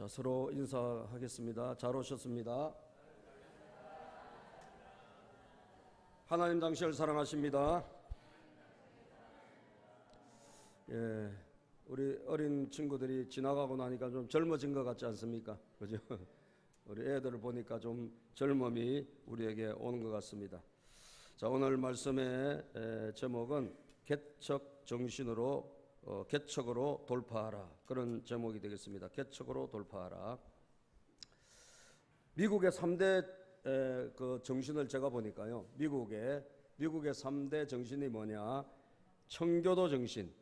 자, 서로 인사하겠습니다. 잘 오셨습니다. 하나님 당신을 사랑하십니다. 예, 우리 어린 친구들이 지나가고 나니까 좀 젊어진 것 같지 않습니까? 그죠? 우리 애들을 보니까 좀 젊음이 우리에게 오는 것 같습니다. 자, 오늘 말씀의 제목은 개척 정신으로 개척으로 돌파하라, 그런 제목이 되겠습니다. 개척으로 돌파하라. 미국의 3대 그 정신을 제가 보니까요, 미국의 3대 정신이 뭐냐? 청교도 정신,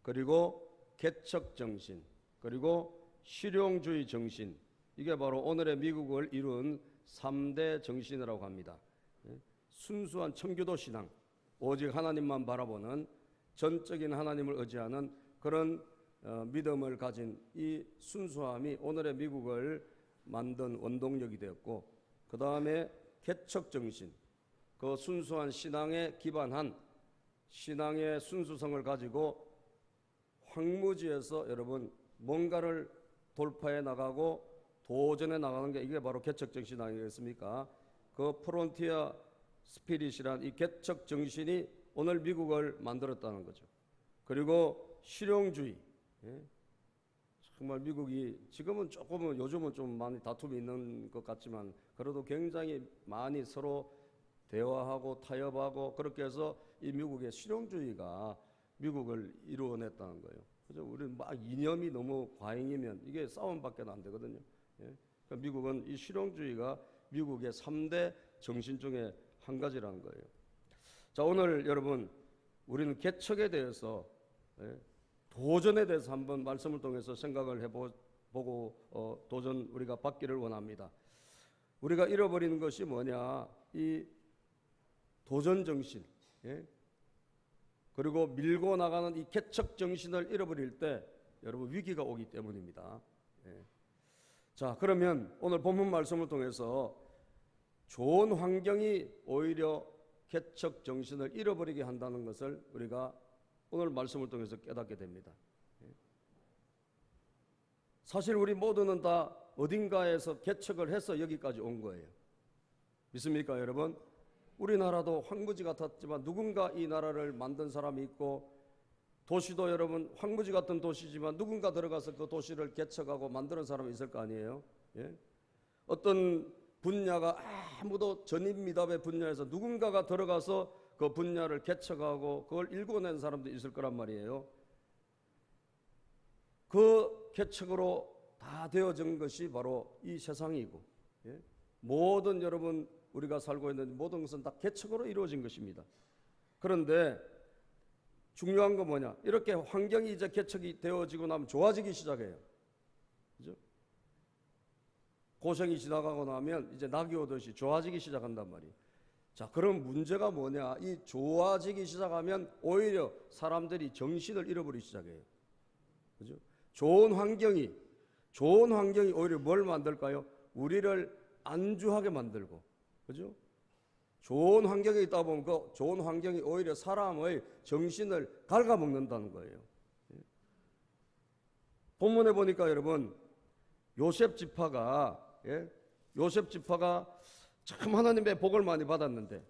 그리고 개척 정신, 그리고 실용주의 정신. 이게 바로 오늘의 미국을 이룬 3대 정신이라고 합니다. 순수한 청교도 신앙, 오직 하나님만 바라보는, 전적인 하나님을 의지하는 그런 믿음을 가진 이 순수함이 오늘의 미국을 만든 원동력이 되었고, 그 다음에 개척 정신, 그 순수한 신앙에 기반한 신앙의 순수성을 가지고 황무지에서 여러분 뭔가를 돌파해 나가고 도전해 나가는 게, 이게 바로 개척 정신 아니겠습니까? 그 프론티어 스피릿이란 이 개척 정신이 오늘 미국을 만들었다는 거죠. 그리고 실용주의, 정말 미국이 지금은 조금은, 요즘은 좀 많이 다툼이 있는 것 같지만 그래도 굉장히 많이 서로 대화하고 타협하고 그렇게 해서 이 미국의 실용주의가 미국을 이루어냈다는 거예요. 그죠? 우리는 막 이념이 너무 과잉이면 이게 싸움밖에 안 되거든요. 그러니까 미국은 이 실용주의가 미국의 3대 정신 중에 한 가지라는 거예요. 자, 오늘 여러분 우리는 개척에 대해서, 도전에 대해서 한번 말씀을 통해서 생각을 해보고 도전 우리가 받기를 원합니다. 우리가 잃어버리는 것이 뭐냐? 이 도전 정신, 그리고 밀고 나가는 이 개척 정신을 잃어버릴 때 여러분 위기가 오기 때문입니다. 자, 그러면 오늘 본문 말씀을 통해서 좋은 환경이 오히려 개척 정신을 잃어버리게 한다는 것을 우리가 오늘 말씀을 통해서 깨닫게 됩니다. 사실 우리 모두는 다 어딘가에서 개척을 해서 여기까지 온 거예요. 믿습니까, 여러분? 우리나라도 황무지 같았지만 누군가 이 나라를 만든 사람이 있고, 도시도 여러분 황무지 같은 도시지만 누군가 들어가서 그 도시를 개척하고 만드는 사람이 있을 거 아니에요? 어떤 분야가 아무도 전임미답의 분야에서 누군가가 들어가서 그 분야를 개척하고 그걸 일궈낸 사람도 있을 거란 말이에요. 그 개척으로 다 되어진 것이 바로 이 세상이고, 모든 여러분 우리가 살고 있는 모든 것은 다 개척으로 이루어진 것입니다. 그런데 중요한 건 뭐냐? 이렇게 환경이 이제 개척이 되어지고 나면 좋아지기 시작해요. 그죠? 고생이 지나가고 나면 이제 낙이 오듯이 좋아지기 시작한단 말이에요. 자, 그럼 문제가 뭐냐? 이 좋아지기 시작하면 오히려 사람들이 정신을 잃어버리기 시작해요. 그죠? 좋은 환경이 오히려 뭘 만들까요? 우리를 안주하게 만들고, 그죠? 좋은 환경에 있다 보면 그 좋은 환경이 오히려 사람의 정신을 갉아먹는다는 거예요. 본문에 보니까 여러분 요셉 지파가 참 하나님의 복을 많이 받았는데,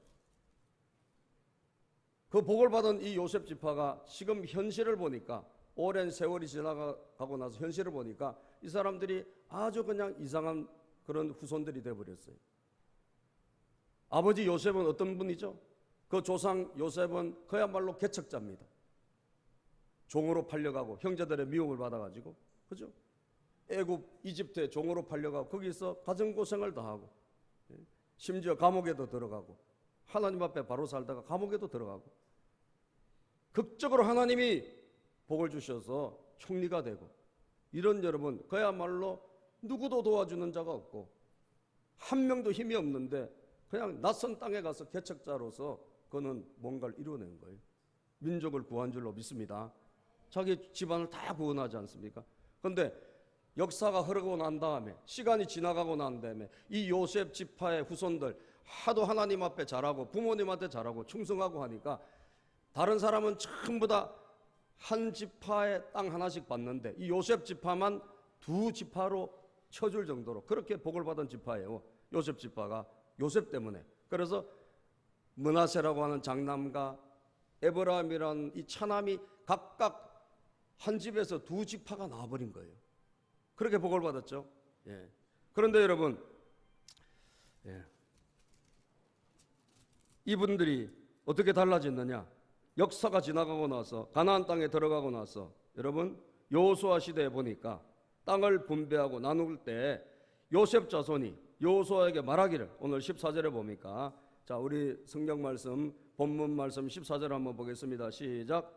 그 복을 받은 이 요셉 지파가 지금 현실을 보니까, 오랜 세월이 지나가고 나서 현실을 보니까 이 사람들이 아주 그냥 이상한 그런 후손들이 되어버렸어요. 아버지 요셉은 어떤 분이죠? 그 조상 요셉은 그야말로 개척자입니다. 종으로 팔려가고 형제들의 미움을 받아가지고, 그죠? 애굽 이집트에 종으로 팔려가고 거기서 가정고생을 다 하고, 심지어 감옥에도 들어가고, 하나님 앞에 바로 살다가 감옥에도 들어가고, 극적으로 하나님이 복을 주셔서 총리가 되고, 이런 여러분 그야말로 누구도 도와주는 자가 없고 한 명도 힘이 없는데 그냥 낯선 땅에 가서 개척자로서 그는 뭔가를 이루어낸 거예요. 민족을 구한 줄로 믿습니다. 자기 집안을 다 구원하지 않습니까? 그런데 역사가 흐르고 난 다음에, 시간이 지나가고 난 다음에 이 요셉 지파의 후손들 하도 하나님 앞에 잘하고 부모님한테 잘하고 충성하고 하니까 다른 사람은 전부 다 한 지파의 땅 하나씩 받는데 이 요셉 지파만 두 지파로 쳐줄 정도로 그렇게 복을 받은 지파예요. 요셉 지파가 요셉 때문에. 그래서 므낫세라고 하는 장남과 에브라임이라는 이 차남이 각각 한 집에서 두 지파가 나와버린 거예요. 그렇게 복을 받았죠. 예. 그런데 여러분, 예. 이분들이 어떻게 달라졌느냐? 역사가 지나가고 나서 가나안 땅에 들어가고 나서 여러분 여호수아 시대에 보니까 땅을 분배하고 나눌 때 요셉 자손이 여호수아에게 말하기를, 오늘 14절에 보니까, 자 우리 성경 말씀 본문 말씀 14절 한번 보겠습니다. 시작.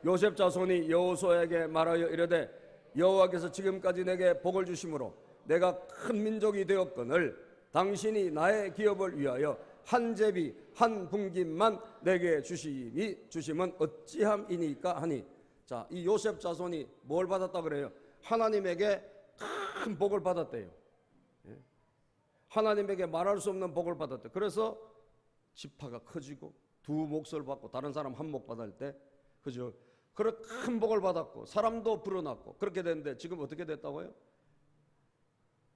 요셉 자손이 여호수아에게 말하여 이르되 여호와께서 지금까지 내게 복을 주심으로 내가 큰 민족이 되었거늘 당신이 나의 기업을 위하여 한 제비 한 분깃만 내게 주심은 어찌함이니까 하니. 자, 이 요셉 자손이 뭘 받았다 그래요? 하나님에게 큰 복을 받았대요. 하나님에게 말할 수 없는 복을 받았대요. 그래서 지파가 커지고 두 몫을 받고 다른 사람 한 몫 받을 때, 그죠? 그런 큰 복을 받았고 사람도 불어났고 그렇게 됐는데 지금 어떻게 됐다고요?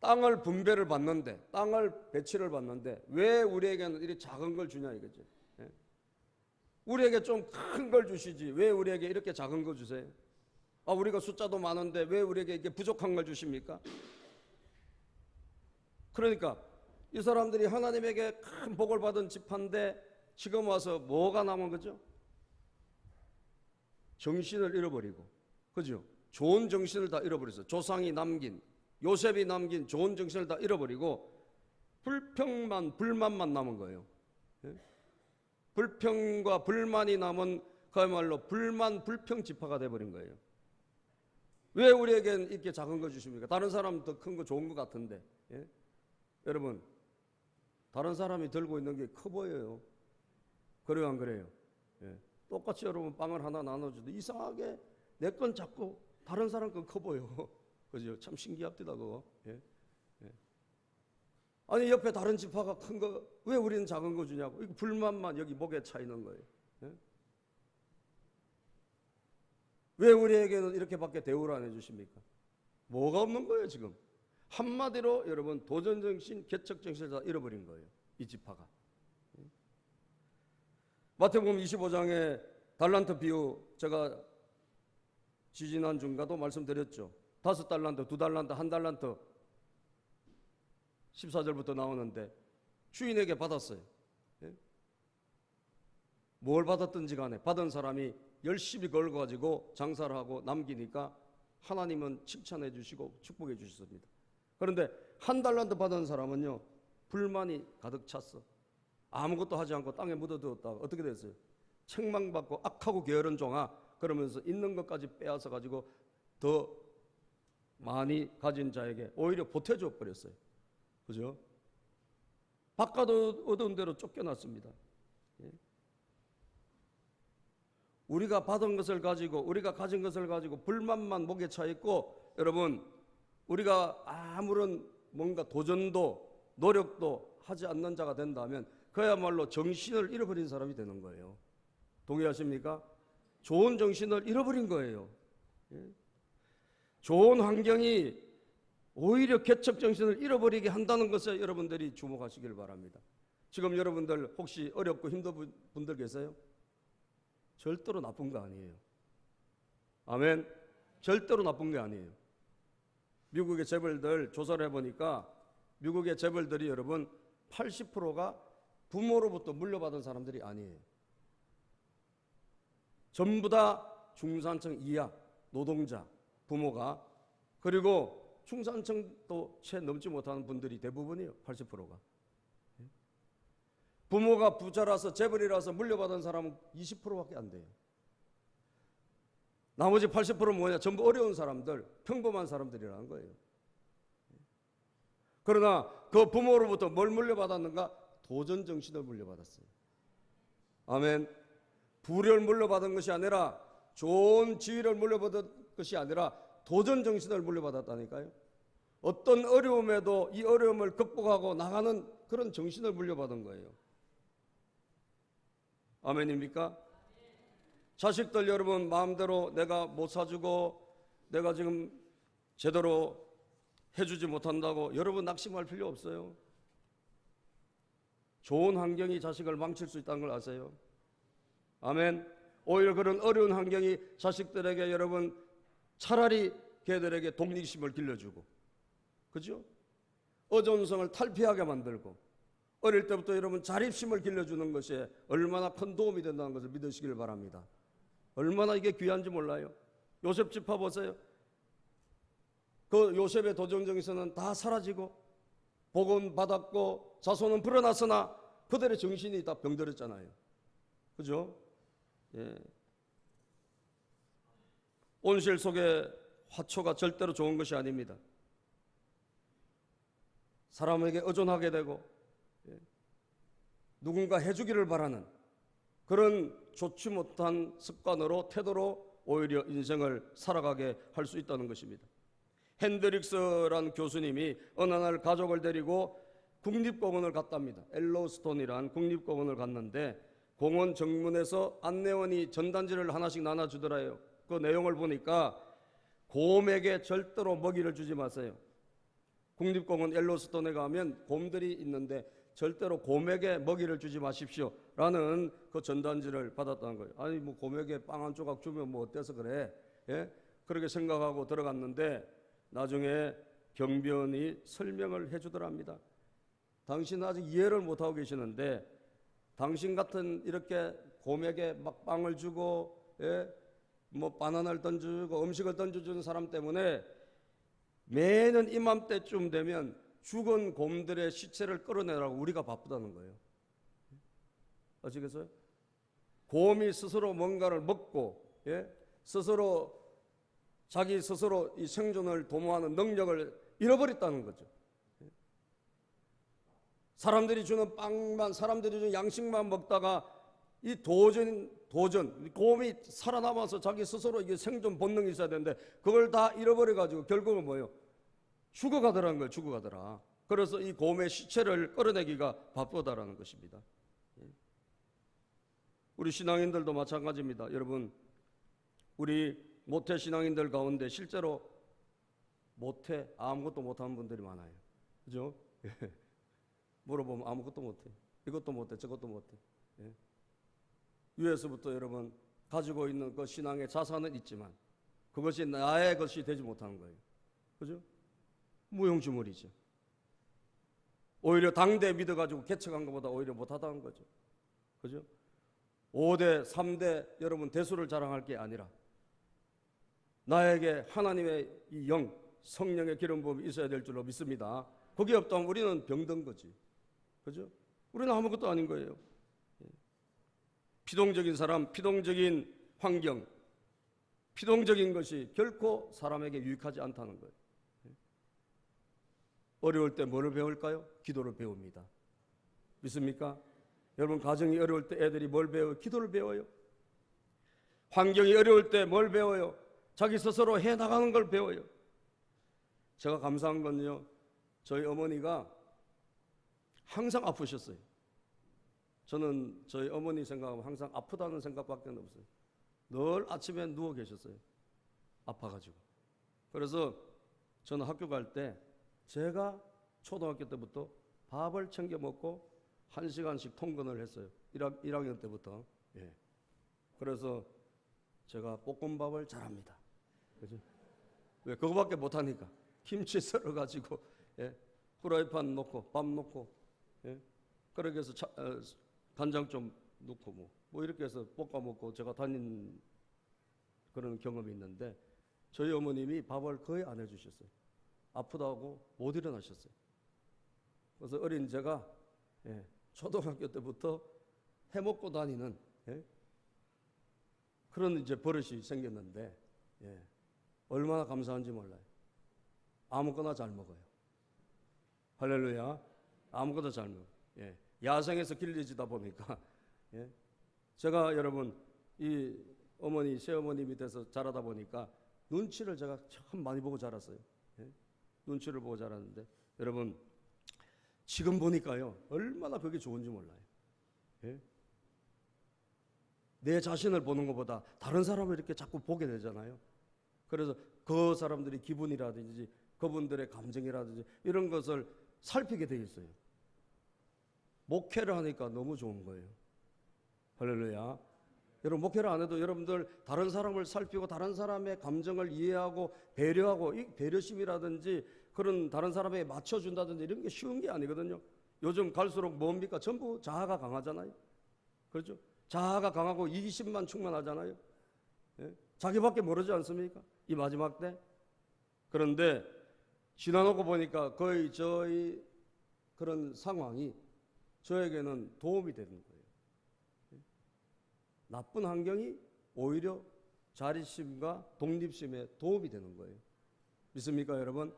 땅을 분배를 받는데, 땅을 배치를 받는데 왜 우리에게는 이렇게 작은 걸 주냐 이거지. 예? 우리에게 좀 큰 걸 주시지 왜 우리에게 이렇게 작은 거 주세요? 아, 우리가 숫자도 많은데 왜 우리에게 이게 부족한 걸 주십니까? 그러니까 이 사람들이 하나님에게 큰 복을 받은 지파인데 지금 와서 뭐가 남은 거죠? 정신을 잃어버리고, 그죠? 좋은 정신을 다 잃어버렸어요. 조상이 남긴, 요셉이 남긴 좋은 정신을 다 잃어버리고 불평만, 불만만 남은 거예요. 예? 불평과 불만이 남은 그야말로 불만, 불평 지파가 돼버린 거예요. 왜 우리에겐 이렇게 작은 거 주십니까? 다른 사람 더 큰 거 좋은 거 같은데. 예? 여러분, 다른 사람이 들고 있는 게 커 보여요. 그래요, 안 그래요? 예. 똑같이 여러분 빵을 하나 나눠줘도 이상하게 내 건 작고 다른 사람 건 커 보여. 그죠? 참 신기합니다, 그거. 예? 예. 아니, 옆에 다른 지파가 큰 거, 왜 우리는 작은 거 주냐고. 이거 불만만 여기 목에 차 있는 거예요. 예? 왜 우리에게는 이렇게밖에 대우를 안 해주십니까? 뭐가 없는 거예요, 지금? 한마디로 여러분, 도전정신, 개척정신을 다 잃어버린 거예요, 이 지파가. 마태복음 25장에 달란트 비유, 제가 지지난 주인가도 말씀드렸죠. 5달란트, 2달란트, 1달란트 14절부터 나오는데 주인에게 받았어요. 예? 뭘 받았든지 간에 받은 사람이 열심히 걸어가지고 장사를 하고 남기니까 하나님은 칭찬해 주시고 축복해 주셨습니다. 그런데 1달란트 받은 사람은요, 불만이 가득 찼어. 아무것도 하지 않고 땅에 묻어두었다가 어떻게 됐어요? 책망받고 악하고 게으른 종아, 그러면서 있는 것까지 빼앗아 가지고 더 많이 가진 자에게 오히려 보태줘 버렸어요. 그죠? 바깥 얻은 대로 쫓겨났습니다. 예? 우리가 받은 것을 가지고, 우리가 가진 것을 가지고 불만만 목에 차 있고, 여러분, 우리가 아무런 뭔가 도전도 노력도 하지 않는 자가 된다면 그야말로 정신을 잃어버린 사람이 되는 거예요. 동의하십니까? 좋은 정신을 잃어버린 거예요. 예? 좋은 환경이 오히려 개척 정신을 잃어버리게 한다는 것에 여러분들이 주목하시길 바랍니다. 지금 여러분들 혹시 어렵고 힘든 분들 계세요? 절대로 나쁜 거 아니에요. 아멘. 절대로 나쁜 게 아니에요. 미국의 재벌들 조사를 해보니까 미국의 재벌들이 여러분 80%가 부모로부터 물려받은 사람들이 아니에요. 전부 다 중산층 이하 노동자 부모가, 그리고 중산층도 채 넘지 못하는 분들이 대부분이에요. 80%가. 부모가 부자라서 재벌이라서 물려받은 사람은 20%밖에 안 돼요. 나머지 80%는 뭐냐? 전부 어려운 사람들, 평범한 사람들이라는 거예요. 그러나 그 부모로부터 뭘 물려받았는가? 도전 정신을 물려받았어요. 아멘. 부를 물려받은 것이 아니라, 좋은 지위를 물려받은 것이 아니라 도전 정신을 물려받았다니까요. 어떤 어려움에도 이 어려움을 극복하고 나가는 그런 정신을 물려받은 거예요. 아멘입니까? 자식들 여러분 마음대로 내가 못 사주고 내가 지금 제대로 해주지 못한다고 여러분 낙심할 필요 없어요. 좋은 환경이 자식을 망칠 수 있다는 걸 아세요? 아멘. 오히려 그런 어려운 환경이 자식들에게 여러분 차라리 걔들에게 독립심을 길러주고, 그죠? 어존성을 탈피하게 만들고, 어릴 때부터 여러분 자립심을 길러주는 것이 얼마나 큰 도움이 된다는 것을 믿으시길 바랍니다. 얼마나 이게 귀한지 몰라요. 요셉 집화 보세요. 그 요셉의 도전정에서는 다 사라지고 복은 받았고 자손은 불어났으나 그들의 정신이 다 병들었잖아요. 그죠? 예. 온실 속의 화초가 절대로 좋은 것이 아닙니다. 사람에게 의존하게 되고 누군가 해주기를 바라는 그런 좋지 못한 습관으로 태도로 오히려 인생을 살아가게 할 수 있다는 것입니다. 핸드릭스라는 교수님이 어느 날 가족을 데리고 국립공원을 갔답니다. 엘로스톤이라는 국립공원을 갔는데 공원 정문에서 안내원이 전단지를 하나씩 나눠주더라요. 그 내용을 보니까 곰에게 절대로 먹이를 주지 마세요. 국립공원 엘로스톤에 가면 곰들이 있는데 절대로 곰에게 먹이를 주지 마십시오 라는 그 전단지를 받았다는 거예요. 아니 뭐 곰에게 빵 한 조각 주면 뭐 어때서 그래? 예? 그렇게 생각하고 들어갔는데 나중에 경비원이 설명을 해주더랍니다. 당신은 아직 이해를 못하고 계시는데 당신 같은 이렇게 곰에게 막 빵을 주고 뭐 바나나를 던져주고 음식을 던져주는 사람 때문에 매년 이맘때쯤 되면 죽은 곰들의 시체를 끌어내라고 우리가 바쁘다는 거예요. 아시겠어요? 곰이 스스로 뭔가를 먹고 스스로 자기 스스로 이 생존을 도모하는 능력을 잃어버렸다는 거죠. 사람들이 주는 빵만, 사람들이 주는 양식만 먹다가 이 도전, 곰이 살아남아서 자기 스스로 이게 생존 본능이 있어야 되는데 그걸 다 잃어버려가지고 결국은 뭐예요? 죽어가더라는 거예요. 죽어가더라. 그래서 이 곰의 시체를 끌어내기가 바쁘다라는 것입니다. 우리 신앙인들도 마찬가지입니다. 여러분, 우리 모태 신앙인들 가운데 실제로 모태 아무것도 못하는 분들이 많아요. 그죠? 물어보면 아무것도 못해. 이것도 못해. 저것도 못해. 위에서부터 여러분 가지고 있는 그 신앙의 자산은 있지만 그것이 나의 것이 되지 못하는 거예요. 그죠? 무용지물이죠. 오히려 당대 믿어가지고 개척한 것보다 오히려 못하다는 거죠. 그죠? 5대, 3대 여러분 대수를 자랑할 게 아니라 나에게 하나님의 이 영, 성령의 기름 부음이 있어야 될 줄로 믿습니다. 그게 없다면 우리는 병든 거지. 그죠? 우리는 아무것도 아닌 거예요. 피동적인 사람, 피동적인 환경, 피동적인 것이 결코 사람에게 유익하지 않다는 거예요. 어려울 때 뭐를 배울까요? 기도를 배웁니다. 믿습니까? 여러분 가정이 어려울 때 애들이 뭘 배워요? 기도를 배워요. 환경이 어려울 때 뭘 배워요? 자기 스스로 해나가는 걸 배워요. 제가 감사한 건요, 저희 어머니가 항상 아프셨어요. 저는 저희 어머니 생각하면 항상 아프다는 생각밖에 없어요. 늘 아침에 누워 계셨어요. 아파가지고. 그래서 저는 학교 갈 때 제가 초등학교 때부터 밥을 챙겨 먹고 1시간씩 통근을 했어요. 1학년 때부터. 예. 그래서 제가 볶음밥을 잘합니다. 그죠? 왜? 그거밖에 못하니까. 김치 썰어가지고, 후라이팬 놓고, 밥 놓고, 그렇게 해서 간장 좀 넣고 뭐 이렇게 해서 볶아 먹고 제가 다닌 그런 경험이 있는데 저희 어머님이 밥을 거의 안 해주셨어요. 아프다고 못 일어나셨어요. 그래서 어린 제가 초등학교 때부터 해먹고 다니는 그런 이제 버릇이 생겼는데 얼마나 감사한지 몰라요. 아무거나 잘 먹어요. 할렐루야. 아무거나 잘 먹어요. 야생에서 길러지다 보니까 제가 여러분 이 어머니 새어머니 밑에서 자라다 보니까 눈치를 제가 참 많이 보고 자랐어요. 눈치를 보고 자랐는데 여러분 지금 보니까요 얼마나 그게 좋은지 몰라요. 내 자신을 보는 것보다 다른 사람을 이렇게 자꾸 보게 되잖아요. 그래서 그 사람들의 기분이라든지 그분들의 감정이라든지 이런 것을 살피게 돼 있어요. 목회를 하니까 너무 좋은 거예요. 할렐루야. 여러분 목회를 안 해도 여러분들 다른 사람을 살피고 다른 사람의 감정을 이해하고 배려하고, 이 배려심이라든지 그런 다른 사람에게 맞춰준다든지 이런 게 쉬운 게 아니거든요. 요즘 갈수록 뭡니까? 전부 자아가 강하잖아요. 그렇죠? 자아가 강하고 이기심만 충만하잖아요. 예? 자기밖에 모르지 않습니까? 이 마지막 때. 그런데 지나놓고 보니까 거의 저희 그런 상황이 저에게는 도움이 되는 거예요. 나쁜 환경이 오히려 자립심과 독립심에 도움이 되는 거예요. 믿습니까, 여러분?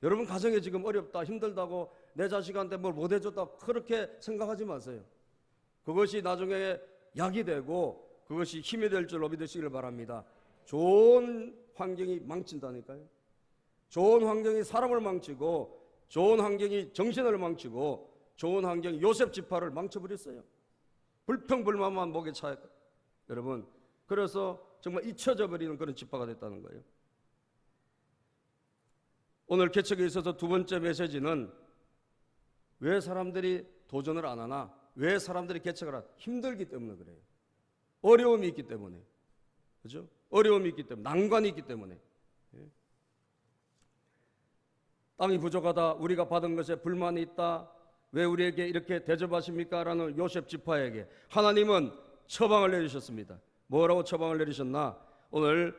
여러분 가정에 지금 어렵다, 힘들다고 내 자식한테 뭘 못해줬다 그렇게 생각하지 마세요. 그것이 나중에 약이 되고 그것이 힘이 될 줄로 믿으시길 바랍니다. 좋은 환경이 망친다니까요. 좋은 환경이 사람을 망치고 좋은 환경이 정신을 망치고 좋은 환경이 요셉 지파를 망쳐버렸어요. 불평불만만 목에 차. 여러분, 그래서 정말 잊혀져 버리는 그런 지파가 됐다는 거예요. 오늘 개척에 있어서 두 번째 메시지는 왜 사람들이 도전을 안 하나? 왜 사람들이 개척을 하나? 힘들기 때문에 그래요. 어려움이 있기 때문에. 그죠? 어려움이 있기 때문에, 난관이 있기 때문에. 땅이 부족하다, 우리가 받은 것에 불만이 있다, 왜 우리에게 이렇게 대접하십니까? 라는 요셉 지파에게 하나님은 처방을 내리셨습니다. 뭐라고 처방을 내리셨나? 오늘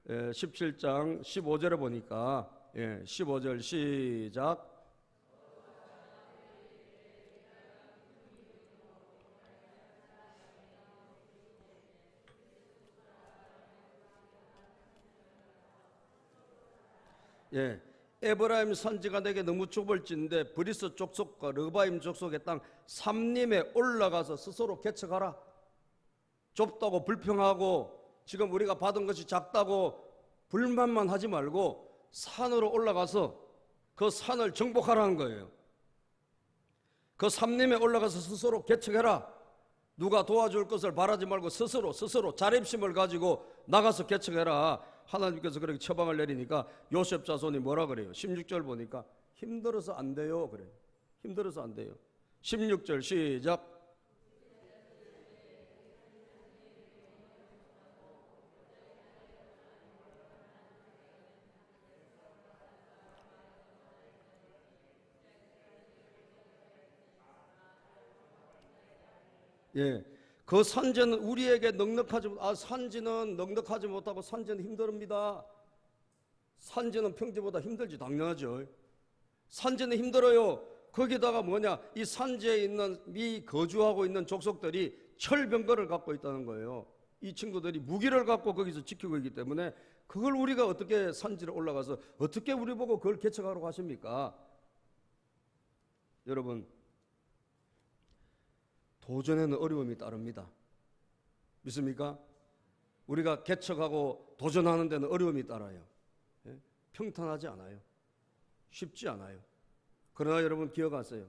17장 15절에 보니까 15절 시작. 에브라임 산지가 내게 너무 좁을진데 브리스 족속과 르바임 족속의 땅 삼림에 올라가서 스스로 개척하라. 좁다고 불평하고 지금 우리가 받은 것이 작다고 불만만 하지 말고 산으로 올라가서 그 산을 정복하라는 거예요. 그 삼림에 올라가서 스스로 개척해라. 누가 도와줄 것을 바라지 말고 스스로 자립심을 가지고 나가서 개척해라. 하나님께서 그렇게 처방을 내리니까 요셉 자손이 뭐라 그래요? 16절 보니까 힘들어서 안 돼요 그래요. 힘들어서 안 돼요. 16절 시작. 그 산재는 우리에게 산지는 넉넉하지 못하고 산재는 힘듭니다. 산재는 평지보다 힘들지 당연하죠. 산재는 힘들어요. 거기다가 뭐냐, 이 산지에 있는 이 거주하고 있는 족속들이 철병거를 갖고 있다는 거예요. 이 친구들이 무기를 갖고 거기서 지키고 있기 때문에 그걸 우리가 어떻게 산지를 올라가서 어떻게 우리 보고 그걸 개척하라고 하십니까? 여러분, 도전에는 어려움이 따릅니다. 믿습니까? 우리가 개척하고 도전하는 데는 어려움이 따라요. 평탄하지 않아요. 쉽지 않아요. 그러나 여러분 기억하세요.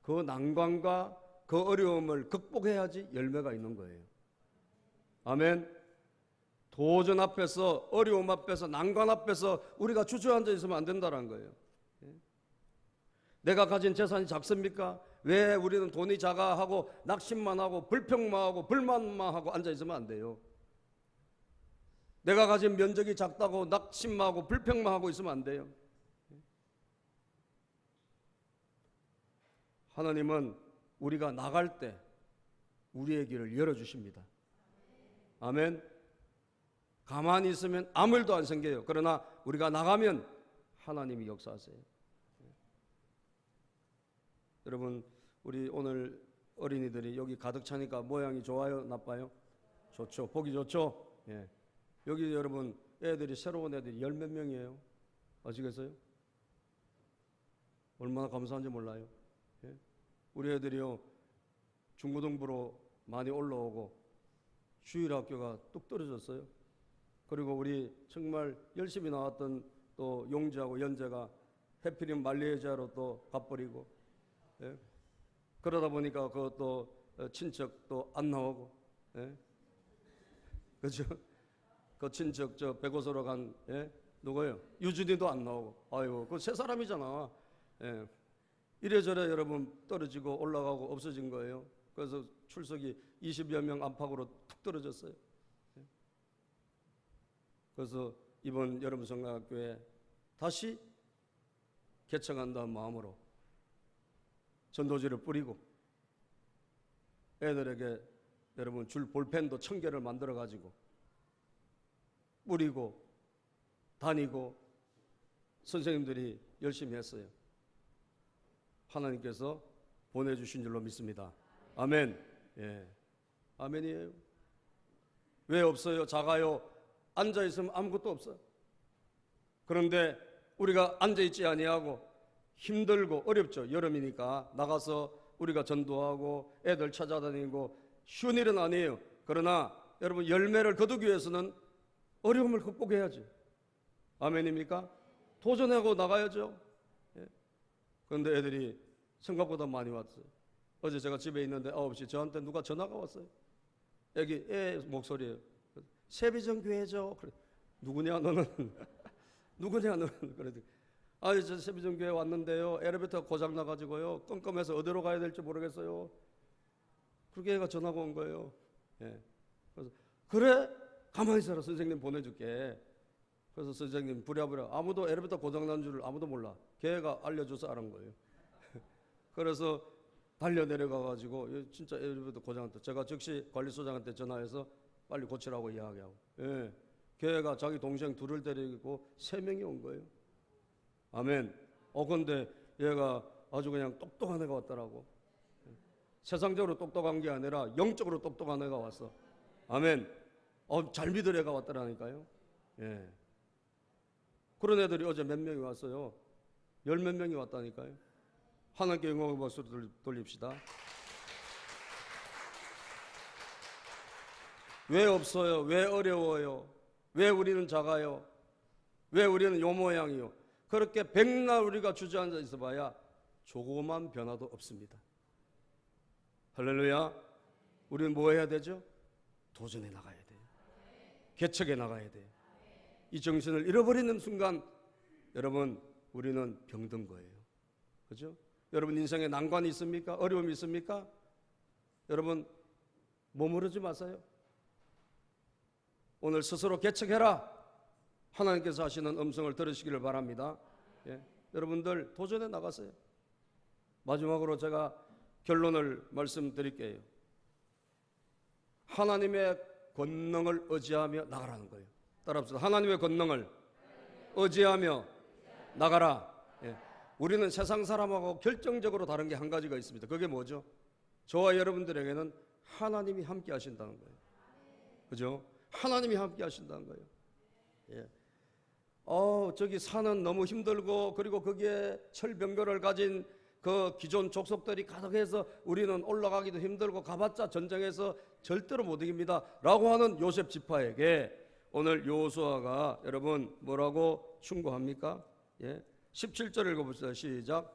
그 난관과 그 어려움을 극복해야지 열매가 있는 거예요. 아멘. 도전 앞에서, 어려움 앞에서, 난관 앞에서 우리가 주저앉아 있으면 안 된다는 거예요. 내가 가진 재산이 작습니까? 왜 우리는 돈이 작아 하고 낙심만 하고 불평만 하고 불만만 하고 앉아 있으면 안 돼요. 내가 가진 면적이 작다고 낙심만 하고 불평만 하고 있으면 안 돼요. 하나님은 우리가 나갈 때 우리의 길을 열어주십니다. 아멘. 가만히 있으면 아무 일도 안 생겨요. 그러나 우리가 나가면 하나님이 역사하세요. 여러분, 우리 오늘 어린이들이 여기 가득 차니까 모양이 좋아요? 나빠요? 좋죠. 보기 좋죠? 여기 여러분 애들이, 새로운 애들이 열 몇 명이에요. 아시겠어요? 얼마나 감사한지 몰라요. 우리 애들이요, 중고등부로 많이 올라오고 주일학교가 뚝 떨어졌어요. 그리고 우리 정말 열심히 나왔던 또 용재하고 연재가 해필이면 말레이시아로 또 가버리고, 그러다 보니까 그것도 친척도 안 나오고, 그렇죠? 그 친척 저 백오소로 간 누구예요? 유준이도 안 나오고. 아이고 그 세 사람이잖아. 이래저래 여러분 떨어지고 올라가고 없어진 거예요. 그래서 출석이 20여 명 안팎으로 툭 떨어졌어요. 그래서 이번 여러분 성가학교에 다시 개척한다는 마음으로 전도지를 뿌리고 애들에게 여러분 줄 볼펜도 1000개를 만들어 가지고 뿌리고 다니고 선생님들이 열심히 했어요. 하나님께서 보내주신 줄로 믿습니다. 아멘. 아멘이에요. 왜 없어요? 작아요. 앉아있으면 아무것도 없어요. 그런데 우리가 앉아있지 아니하고 힘들고 어렵죠. 여름이니까 나가서 우리가 전도하고 애들 찾아다니고 쉬운 일은 아니에요. 그러나 여러분 열매를 거두기 위해서는 어려움을 극복해야지. 아멘입니까? 도전하고 나가야죠. 그런데 애들이 생각보다 많이 왔어요. 어제 제가 집에 있는데 9시 저한테 누가 전화가 왔어요. 애기 애 목소리예요. 세비전교회죠. 그래. 누구냐 너는? 누구냐 너는? 그래도 아니 저 세비전교회 왔는데요. 엘리베이터 고장 나가지고요. 깜깜해서 어디로 가야 될지 모르겠어요. 그렇게 애가 전화가 온 거예요. 그래서 그래 가만히 있어라 선생님 보내줄게. 그래서 선생님 부랴부랴 아무도 엘리베이터 고장 난 줄 아무도 몰라. 걔가 알려줘서 알은 거예요. 그래서 달려 내려가가지고 진짜 엘리베이터 고장났다. 제가 즉시 관리소장한테 전화해서 빨리 고치라고 이야기하고. 걔가 자기 동생 둘을 데리고 3명이 온 거예요. 아멘. 근데 얘가 아주 그냥 똑똑한 애가 왔더라고. 세상적으로 똑똑한 게 아니라 영적으로 똑똑한 애가 왔어. 아멘. 잘 믿을 애가 왔더라니까요. 그런 애들이 어제 몇 명이 왔어요. 10몇 명이 왔다니까요. 하나님께 영광의 박수를 돌립시다. 왜 없어요? 왜 어려워요? 왜 우리는 작아요? 왜 우리는 요 모양이요? 그렇게 백날 우리가 주저앉아 있어 봐야 조그만 변화도 없습니다. 할렐루야. 우리는 뭐 해야 되죠? 도전해 나가야 돼요. 개척해 나가야 돼요. 이 정신을 잃어버리는 순간 여러분 우리는 병든 거예요. 그렇죠? 여러분 인생에 난관이 있습니까? 어려움이 있습니까? 여러분 머무르지 마세요. 오늘 스스로 개척해라. 하나님께서 하시는 음성을 들으시기를 바랍니다. 여러분들 도전해 나가세요. 마지막으로 제가 결론을 말씀드릴게요. 하나님의 권능을 의지하며 나가라는 거예요. 따라합시다. 하나님의 권능을 의지하며 나가라. 우리는 세상 사람하고 결정적으로 다른 게 한 가지가 있습니다. 그게 뭐죠? 저와 여러분들에게는 하나님이 함께 하신다는 거예요. 그죠? 하나님이 함께 하신다는 거예요. 저기 산은 너무 힘들고 그리고 거기에 철병거를 가진 그 기존 족속들이 가득해서 우리는 올라가기도 힘들고 가봤자 전쟁에서 절대로 못 이깁니다 라고 하는 요셉 지파에게 오늘 여호수아가 여러분 뭐라고 충고합니까? 17절 읽어봅시다. 시작.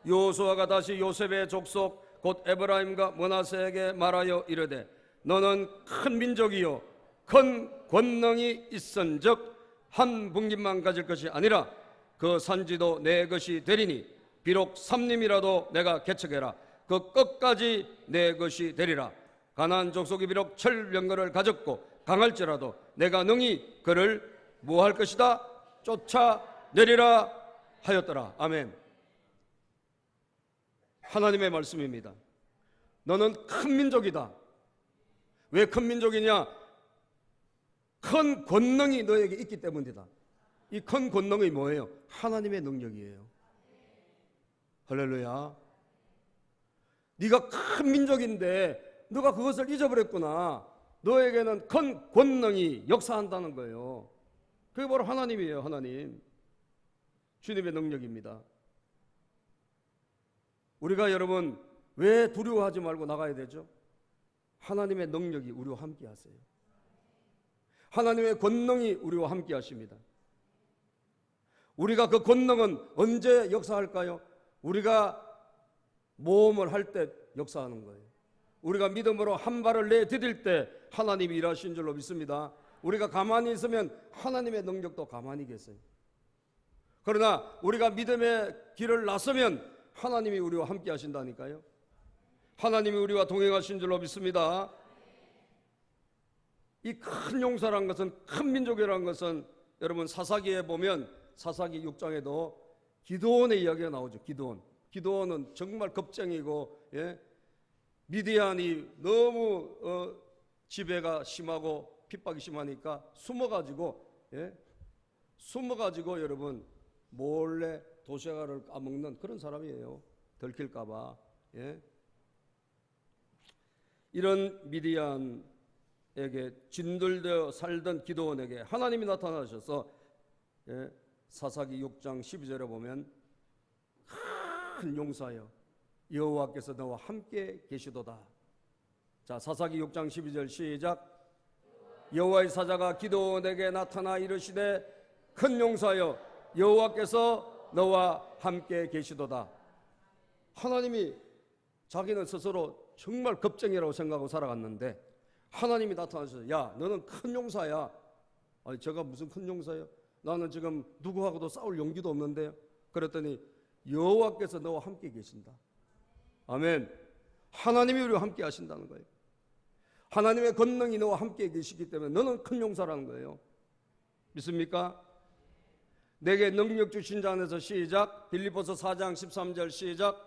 여호수아가 다시 요셉의 족속 곧 에브라임과 므낫세에게 말하여 이르되 너는 큰 민족이요 큰 권능이 있은즉 한 분깃만 가질 것이 아니라 그 산지도 내 것이 되리니 비록 삼림이라도 내가 개척해라 그 끝까지 내 것이 되리라. 가나안 족속이 비록 철병거를 가졌고 강할지라도 내가 능히 그를 뭐할 것이다 쫓아내리라 하였더라. 아멘. 하나님의 말씀입니다. 너는 큰 민족이다. 왜 큰 민족이냐? 큰 권능이 너에게 있기 때문이다. 이 큰 권능이 뭐예요? 하나님의 능력이에요. 할렐루야. 네가 큰 민족인데 너가 그것을 잊어버렸구나. 너에게는 큰 권능이 역사한다는 거예요. 그게 바로 하나님이에요. 하나님. 주님의 능력입니다. 우리가 여러분 왜 두려워하지 말고 나가야 되죠? 하나님의 능력이 우리와 함께 하세요. 하나님의 권능이 우리와 함께 하십니다. 우리가 그 권능은 언제 역사할까요? 우리가 모험을 할 때 역사하는 거예요. 우리가 믿음으로 한 발을 내디딜 때 하나님이 일하신 줄로 믿습니다. 우리가 가만히 있으면 하나님의 능력도 가만히 계세요. 그러나 우리가 믿음의 길을 나서면 하나님이 우리와 함께 하신다니까요. 하나님이 우리와 동행하신 줄로 믿습니다. 이 큰 용사란 것은, 큰 민족이라는 것은 여러분 사사기에 보면, 사사기 6장에도 기드온의 이야기가 나오죠. 기드온은 정말 겁쟁이고, 미디안이 너무 지배가 심하고 핍박이 심하니까 숨어가지고 여러분 몰래 도시가를 까먹는 그런 사람이에요. 들킬까봐. 이런 미디안에게 진들되어 살던 기드온에게 하나님이 나타나셔서 사사기 6장 12절에 보면 큰 용사여 여호와께서 너와 함께 계시도다. 자, 사사기 6장 12절 시작. 여호와의 사자가 기드온에게 나타나 이르시되 큰 용사여 여호와께서 너와 함께 계시도다. 하나님이, 자기는 스스로 정말 겁쟁이라고 생각하고 살아갔는데 하나님이 나타나셔서 야 너는 큰 용사야. 아니 제가 무슨 큰 용사예요? 나는 지금 누구하고도 싸울 용기도 없는데요. 그랬더니 여호와께서 너와 함께 계신다. 아멘. 하나님이 우리와 함께 하신다는 거예요. 하나님의 권능이 너와 함께 계시기 때문에 너는 큰 용사라는 거예요. 믿습니까? 내게 능력 주신 자 안에서 시작. 빌립보서 4장 13절 시작.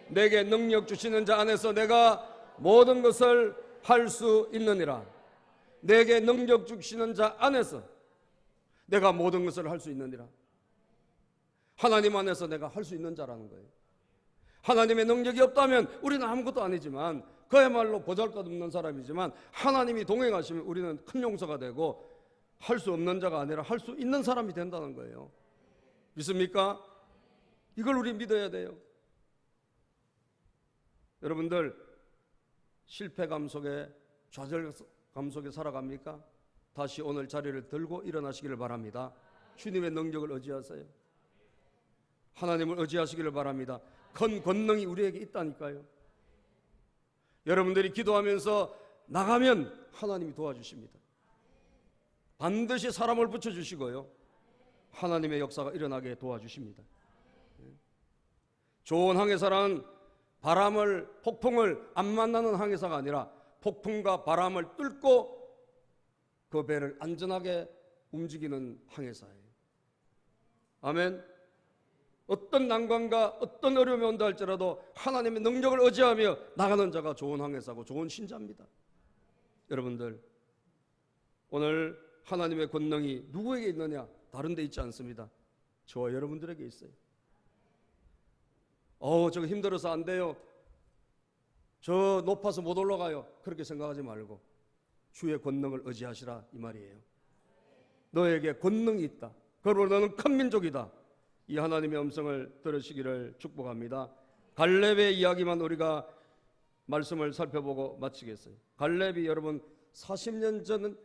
내게 능력 주시는 자 안에서 내가 모든 것을 할 수 있느니라. 내게 능력 주시는 자 안에서 내가 모든 것을 할 수 있느니라. 하나님 안에서 내가 할 수 있는 자라는 거예요. 하나님의 능력이 없다면 우리는 아무것도 아니지만, 그야말로 보잘것없는 사람이지만 하나님이 동행하시면 우리는 큰 용서가 되고 할 수 없는 자가 아니라 할 수 있는 사람이 된다는 거예요. 믿습니까? 이걸 우리 믿어야 돼요. 여러분들 실패감 속에, 좌절감 속에 살아갑니까? 다시 오늘 자리를 들고 일어나시기를 바랍니다. 주님의 능력을 의지하세요. 하나님을 의지하시기를 바랍니다. 큰 권능이 우리에게 있다니까요. 여러분들이 기도하면서 나가면 하나님이 도와주십니다. 반드시 사람을 붙여주시고요, 하나님의 역사가 일어나게 도와주십니다. 좋은 항해사란 바람을, 폭풍을 안 만나는 항해사가 아니라 폭풍과 바람을 뚫고 그 배를 안전하게 움직이는 항해사예요. 아멘. 어떤 난관과 어떤 어려움이 온다 할지라도 하나님의 능력을 의지하며 나가는 자가 좋은 항해사고 좋은 신자입니다. 여러분들, 오늘 하나님의 권능이 누구에게 있느냐? 다른 데 있지 않습니다. 저와 여러분들에게 있어요. 저거 힘들어서 안 돼요, 저 높아서 못 올라가요, 그렇게 생각하지 말고 주의 권능을 의지하시라 이 말이에요. 너에게 권능이 있다. 그러므로 너는 큰 민족이다. 이 하나님의 음성을 들으시기를 축복합니다. 갈렙의 이야기만 우리가 말씀을 살펴보고 마치겠어요. 갈렙이 여러분 40년 전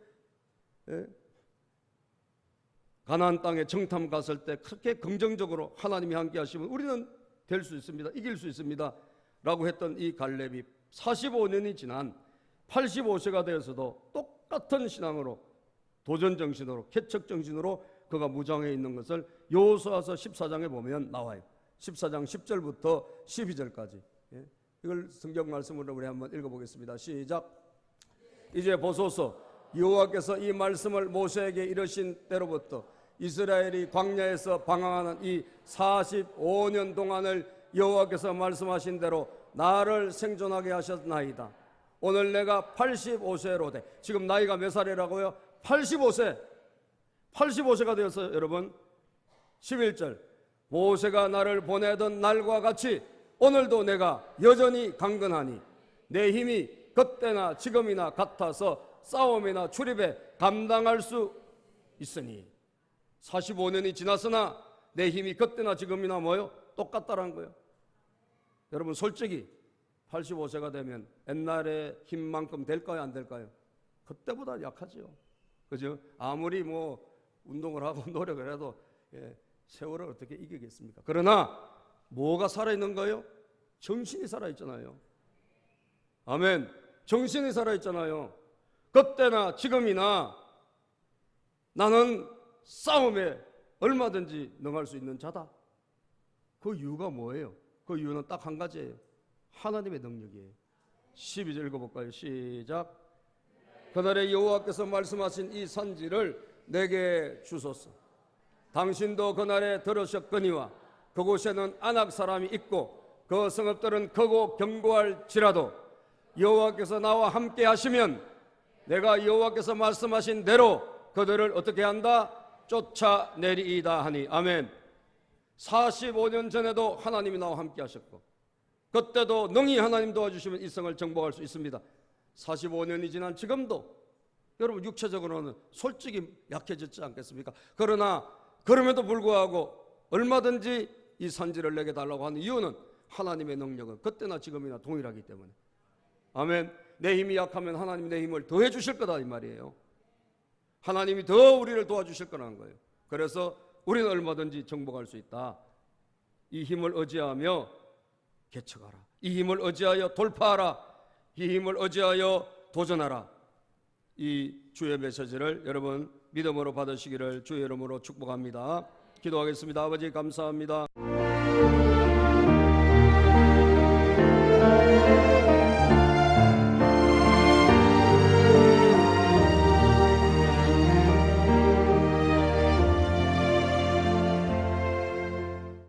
가나안 땅에 정탐 갔을 때 그렇게 긍정적으로 하나님이 함께 하시면 우리는 될 수 있습니다, 이길 수 있습니다 라고 했던 이 갈렙이 45년이 지난 85세가 되어서도 똑같은 신앙으로, 도전정신으로, 개척정신으로 그가 무장해 있는 것을 여호수아서 14장에 보면 나와요. 14장 10절부터 12절까지. 이걸 성경 말씀으로 우리 한번 읽어보겠습니다. 시작. 이제 보소서, 여호와께서 이 말씀을 모세에게 이르신 때로부터 이스라엘이 광야에서 방황하는 이 45년 동안을 여호와께서 말씀하신 대로 나를 생존하게 하셨나이다. 오늘 내가 85세로 돼. 지금 나이가 몇 살이라고요? 85세가 되었어요. 여러분 11절, 모세가 나를 보내던 날과 같이 오늘도 내가 여전히 강건하니 내 힘이 그때나 지금이나 같아서 싸움이나 출입에 감당할 수 있으니. 45년이 지났으나 내 힘이 그때나 지금이나 뭐요? 똑같다라는 거예요. 여러분 솔직히 85세가 되면 옛날의 힘만큼 될까요, 안 될까요? 그때보다 약하죠. 그죠? 아무리 뭐 운동을 하고 노력을 해도 세월을 어떻게 이기겠습니까? 그러나 뭐가 살아있는 거예요? 정신이 살아있잖아요. 아멘. 정신이 살아있잖아요. 그때나 지금이나 나는 싸움에 얼마든지 능할 수 있는 자다. 그 이유가 뭐예요? 그 이유는 딱 한 가지예요. 하나님의 능력이에요. 12절 읽어볼까요? 시작. 그날에 여호와께서 말씀하신 이 산지를 내게 주소서. 당신도 그날에 들으셨거니와 그곳에는 아낙 사람이 있고 그 성읍들은 크고 견고할지라도 여호와께서 나와 함께 하시면 내가 여호와께서 말씀하신 대로 그들을 어떻게 한다? 쫓아내리이다 하니. 아멘. 45년 전에도 하나님이 나와 함께 하셨고 그때도 능히 하나님 도와주시면 이 성을 정복할 수 있습니다. 45년이 지난 지금도 여러분 육체적으로는 솔직히 약해졌지 않겠습니까? 그러나 그럼에도 불구하고 얼마든지 이 산지를 내게 달라고 하는 이유는 하나님의 능력은 그때나 지금이나 동일하기 때문에. 아멘. 내 힘이 약하면 하나님이 내 힘을 더해 주실 거다 이 말이에요. 하나님이 더 우리를 도와주실 거라는 거예요. 그래서 우리는 얼마든지 정복할 수 있다. 이 힘을 의지하며 개척하라. 이 힘을 의지하여 돌파하라. 이 힘을 의지하여 도전하라. 이 주의 메시지를 여러분 믿음으로 받으시기를 주의 이름으로 축복합니다. 기도하겠습니다. 아버지 감사합니다.